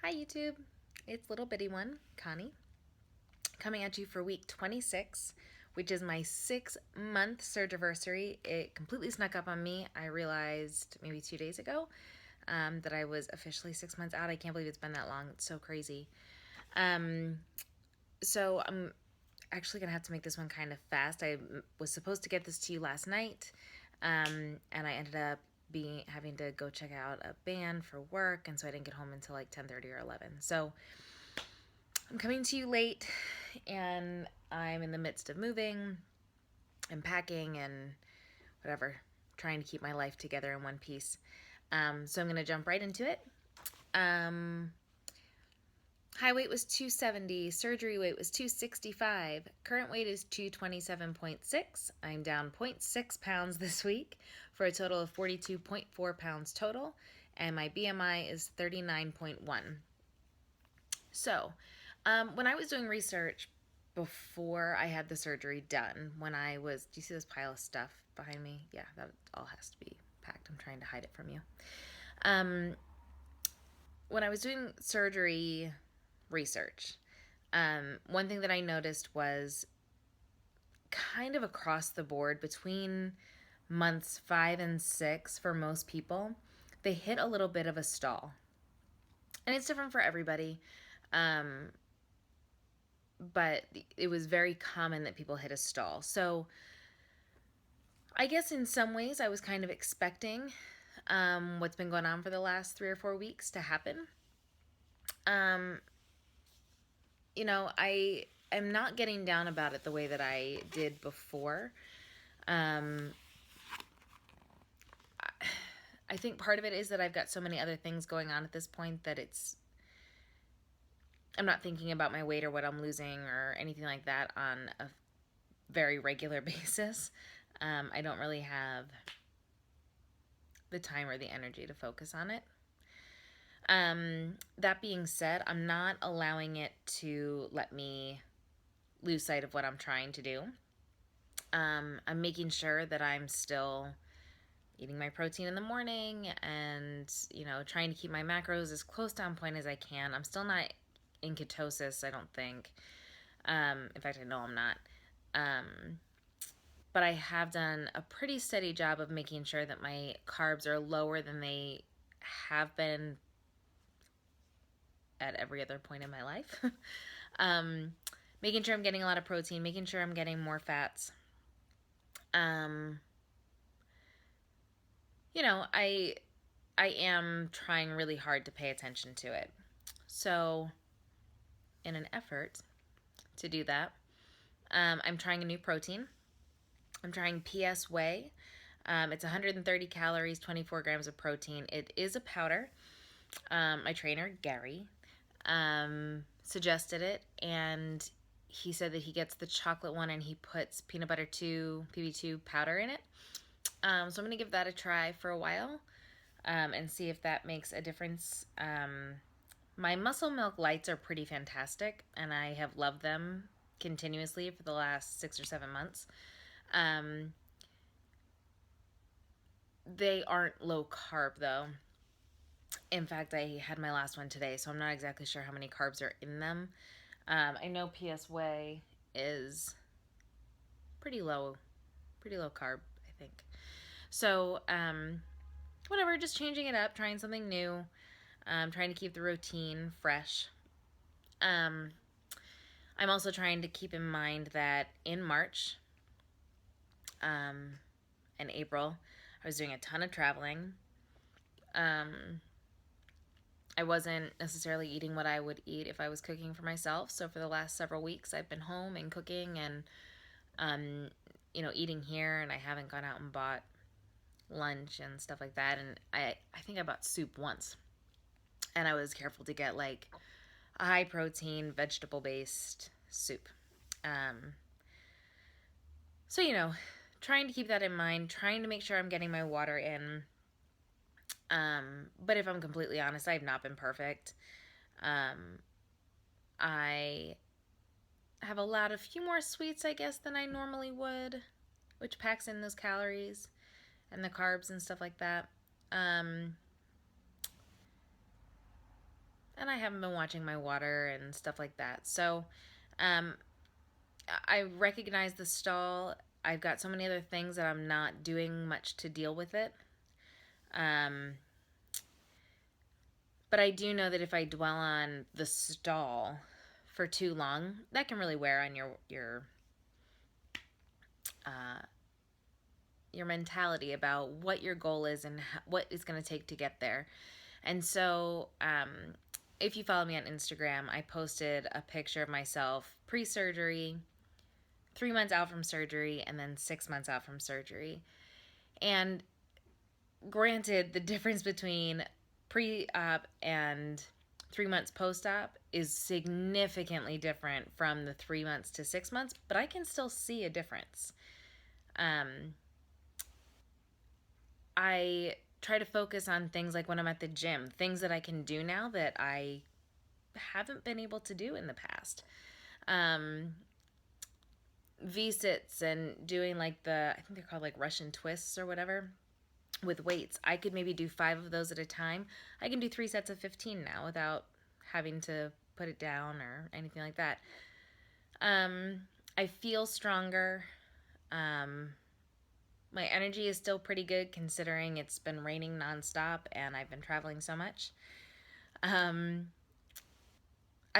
Hi YouTube, it's little bitty one, Connie, coming at you for week 26, which is my 6-month surgiversary. It completely snuck up on me. I realized maybe 2 days ago that I was officially 6 months out. I can't believe it's been that long. It's so crazy. So I'm actually gonna have to make this one kind of fast. I was supposed to get this to you last night, and I ended up having to go check out a band for work, and so I didn't get home until like 10:30 or 11. So I'm coming to you late, and I'm in the midst of moving and packing and whatever, trying to keep my life together in one piece. So I'm gonna jump right into it. High weight was 270, surgery weight was 265, current weight is 227.6. I'm down 0.6 pounds this week for a total of 42.4 pounds total, and my BMI is 39.1. So, when I was doing research before I had the surgery done, do you see this pile of stuff behind me? Yeah, that all has to be packed. I'm trying to hide it from you. When I was doing surgery research, one thing that I noticed was kind of across the board between months 5 and 6 for most people, they hit a little bit of a stall. And it's different for everybody. But it was very common that people hit a stall. So I guess in some ways I was kind of expecting what's been going on for the last 3 or 4 weeks to happen. I am not getting down about it the way that I did before. I think part of it is that I've got so many other things going on at this point that I'm not thinking about my weight or what I'm losing or anything like that on a very regular basis. I don't really have the time or the energy to focus on it. That being said, I'm not allowing it to let me lose sight of what I'm trying to do. I'm making sure that I'm still eating my protein in the morning and, trying to keep my macros as close to on point as I can. I'm still not in ketosis, I don't think. In fact, I know I'm not. But I have done a pretty steady job of making sure that my carbs are lower than they have been at every other point in my life. Making sure I'm getting a lot of protein, making sure I'm getting more fats. I am trying really hard to pay attention to it. So, in an effort to do that, I'm trying a new protein. I'm trying PS Whey. It's 130 calories, 24 grams of protein. It is a powder. My trainer, Gary, suggested it, and he said that he gets the chocolate one and he puts peanut butter 2, PB2 powder in it. So I'm going to give that a try for a while and see if that makes a difference. My Muscle Milk Lights are pretty fantastic, and I have loved them continuously for the last 6 or 7 months. They aren't low carb, though. In fact, I had my last one today, so I'm not exactly sure how many carbs are in them. I know PS Whey is pretty low carb, I think. So, whatever, just changing it up, trying something new, trying to keep the routine fresh. I'm also trying to keep in mind that in March and April, I was doing a ton of traveling. I wasn't necessarily eating what I would eat if I was cooking for myself. So for the last several weeks, I've been home and cooking and, eating here, and I haven't gone out and bought lunch and stuff like that. And I think I bought soup once, and I was careful to get like a high protein, vegetable based soup. So, trying to keep that in mind, trying to make sure I'm getting my water in. But if I'm completely honest, I have not been perfect. I have allowed a few more sweets, I guess, than I normally would, which packs in those calories and the carbs and stuff like that. and I haven't been watching my water and stuff like that. So um, I recognize the stall. I've got so many other things that I'm not doing much to deal with it. Um, but I do know that if I dwell on the stall for too long, that can really wear on uh, your mentality about what your goal is and what it's going to take to get there. And so, if you follow me on Instagram, I posted a picture of myself pre-surgery, 3 months out from surgery, and then 6 months out from surgery. And granted, the difference between pre-op and 3 months post-op is significantly different from the 3 months to 6 months, but I can still see a difference. I try to focus on things like when I'm at the gym, things that I can do now that I haven't been able to do in the past. V-sits and doing like I think they're called like Russian twists or whatever with weights. I could maybe do 5 of those at a time. I can do 3 sets of 15 now without having to put it down or anything like that. I feel stronger. My energy is still pretty good considering it's been raining nonstop and I've been traveling so much. I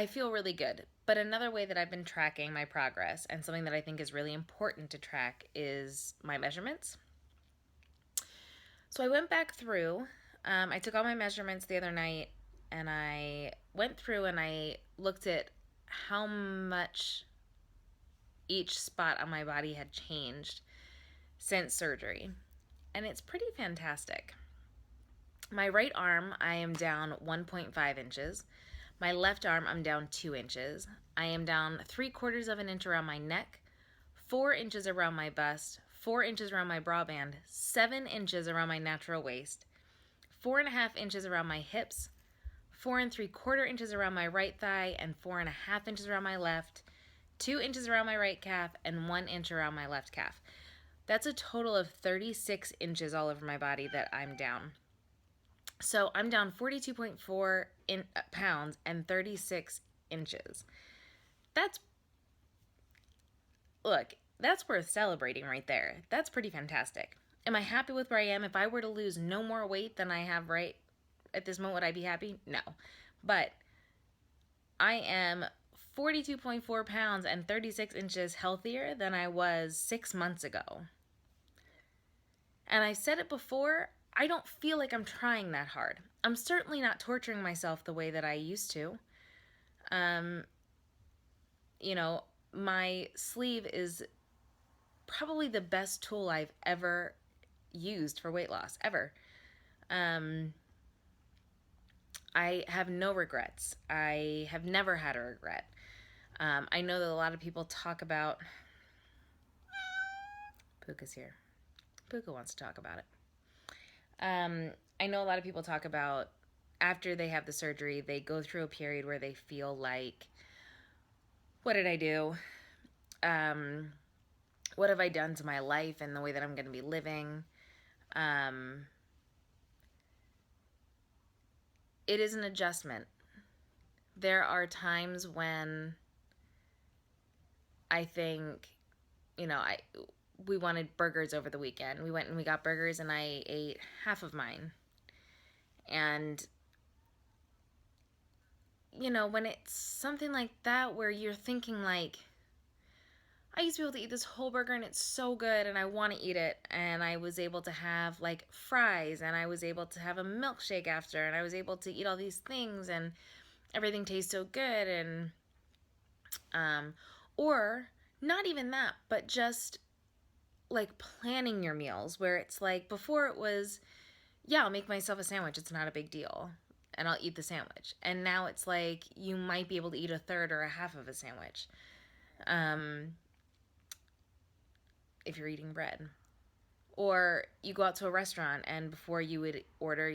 feel really good. But another way that I've been tracking my progress, and something that I think is really important to track, is my measurements. So I went back through. I took all my measurements the other night, and I went through and I looked at how much each spot on my body had changed since surgery. And it's pretty fantastic. My right arm, I am down 1.5 inches. My left arm, I'm down 2 inches. I am down 3/4 of an inch around my neck, 4 inches around my bust, 4 inches around my bra band, 7 inches around my natural waist, 4.5 inches around my hips, 4 3/4 inches around my right thigh, and 4.5 inches around my left, 2 inches around my right calf, and 1 inch around my left calf. That's a total of 36 inches all over my body that I'm down. So I'm down 42.4 pounds and 36 inches. That's worth celebrating right there. That's pretty fantastic. Am I happy with where I am? If I were to lose no more weight than I have right at this moment, would I be happy? No. But I am 42.4 pounds and 36 inches healthier than I was 6 months ago. And I said it before, I don't feel like I'm trying that hard. I'm certainly not torturing myself the way that I used to. My sleeve is probably the best tool I've ever used for weight loss, ever. I have no regrets. I have never had a regret. I know that a lot of people talk about... Puka's here. Puka wants to talk about it. I know a lot of people talk about after they have the surgery, they go through a period where they feel like, what did I do? What have I done to my life and the way that I'm going to be living? It is an adjustment. There are times when I think, we wanted burgers over the weekend. We went and we got burgers and I ate half of mine. And, when it's something like that where you're thinking like, I used to be able to eat this whole burger and it's so good and I want to eat it. And I was able to have like fries and I was able to have a milkshake after and I was able to eat all these things and everything tastes so good. And, or not even that, but just like planning your meals where it's like before it was, yeah, I'll make myself a sandwich. It's not a big deal. And I'll eat the sandwich. And now it's like you might be able to eat a third or a half of a sandwich. If you're eating bread. Or you go out to a restaurant and before you would order,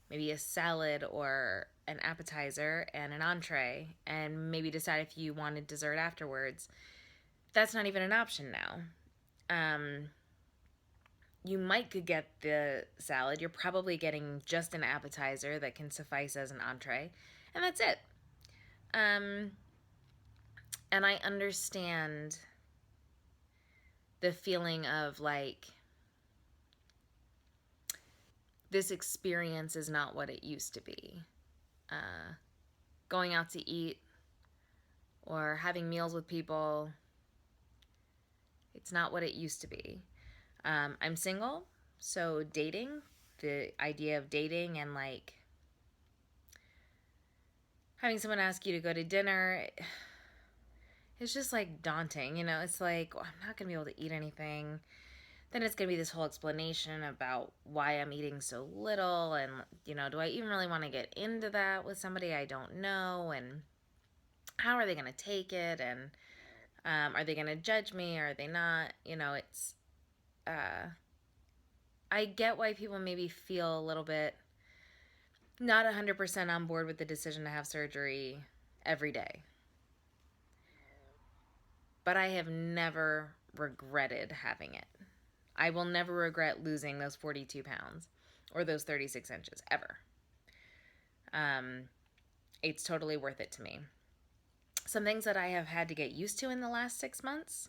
maybe a salad or an appetizer and an entree and maybe decide if you wanted dessert afterwards. That's not even an option now. you could get the salad. You're probably getting just an appetizer that can suffice as an entree, and that's it. And I understand the feeling of like, this experience is not what it used to be. Going out to eat or having meals with people, it's not what it used to be. I'm single, so dating, the idea of dating and like having someone ask you to go to dinner, it's just like daunting, you know? It's like, well, I'm not gonna be able to eat anything. Then it's gonna be this whole explanation about why I'm eating so little, and, you know, do I even really want to get into that with somebody I don't know? And how are they gonna take it? And are they gonna judge me, or are they not? You know, it's I get why people maybe feel a little bit not 100% on board with the decision to have surgery every day. But I have never regretted having it. I will never regret losing those 42 pounds or those 36 inches, ever. It's totally worth it to me. Some things that I have had to get used to in the last 6 months.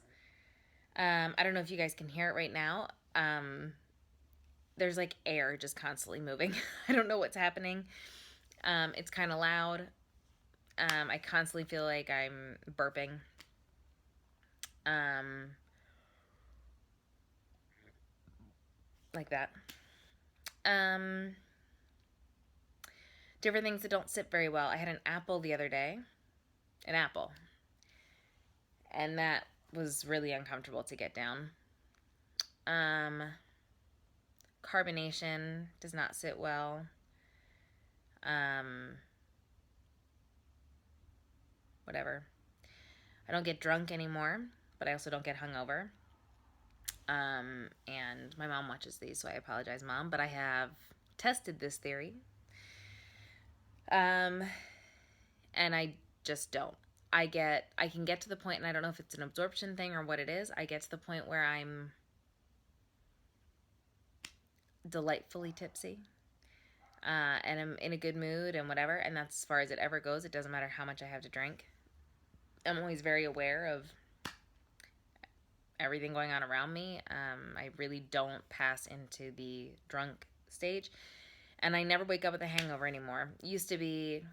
I don't know if you guys can hear it right now. There's like air just constantly moving. I don't know what's happening. It's kind of loud. I constantly feel like I'm burping. Like that. Different things that don't sit very well. I had an apple the other day. An apple. And that was really uncomfortable to get down. Carbonation does not sit well. Whatever. I don't get drunk anymore, but I also don't get hungover. And my mom watches these, so I apologize, Mom, but I have tested this theory. And I just don't. I can get to the point, and I don't know if it's an absorption thing or what it is, I get to the point where I'm delightfully tipsy. And I'm in a good mood and whatever, and that's as far as it ever goes. It doesn't matter how much I have to drink. I'm always very aware of everything going on around me. I really don't pass into the drunk stage, and I never wake up with a hangover anymore. It used to be,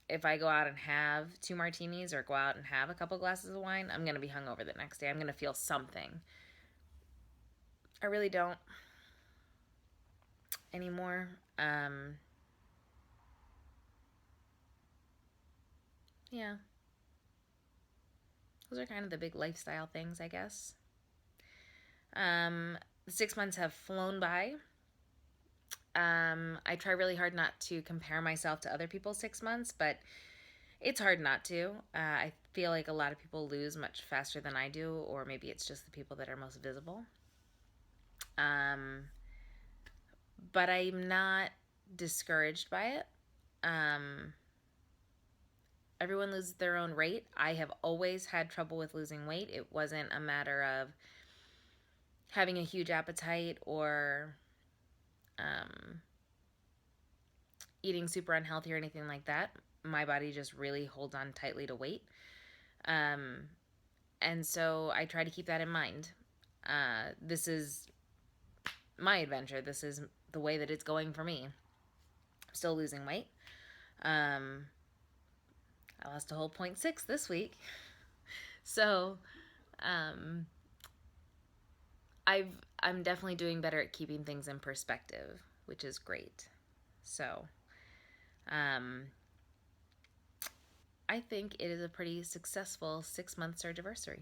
if I go out and have 2 martinis or go out and have a couple glasses of wine, I'm going to be hungover the next day. I'm going to feel something. I really don't anymore. Yeah. Those are kind of the big lifestyle things, I guess. 6 months have flown by. I try really hard not to compare myself to other people's 6 months, but it's hard not to. I feel like a lot of people lose much faster than I do, or maybe it's just the people that are most visible. But I'm not discouraged by it. Everyone loses their own rate. I have always had trouble with losing weight. It wasn't a matter of having a huge appetite or eating super unhealthy or anything like that. My body just really holds on tightly to weight. And so I try to keep that in mind. This is my adventure. This is the way that it's going for me. Still losing weight. I lost a whole 0.6 this week. So, I'm definitely doing better at keeping things in perspective, which is great. So, I think it is a pretty successful 6-month surgiversary.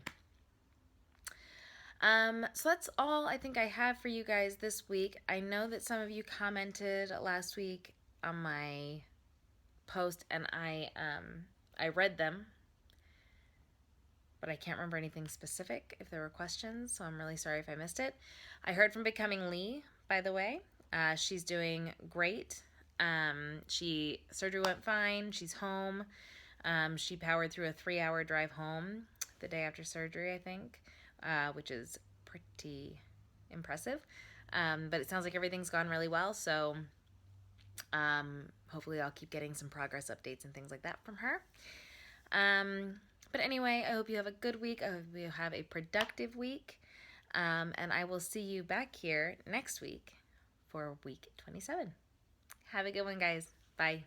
So that's all I think I have for you guys this week. I know that some of you commented last week on my post, and I read them, but I can't remember anything specific if there were questions, so I'm really sorry if I missed it. I heard from Becoming Lee, by the way. She's doing great. Surgery went fine. She's home. She powered through a 3-hour drive home the day after surgery, I think, which is pretty impressive. But it sounds like everything's gone really well, so hopefully I'll keep getting some progress updates and things like that from her. But anyway, I hope you have a good week. I hope you have a productive week. And I will see you back here next week for week 27. Have a good one, guys. Bye.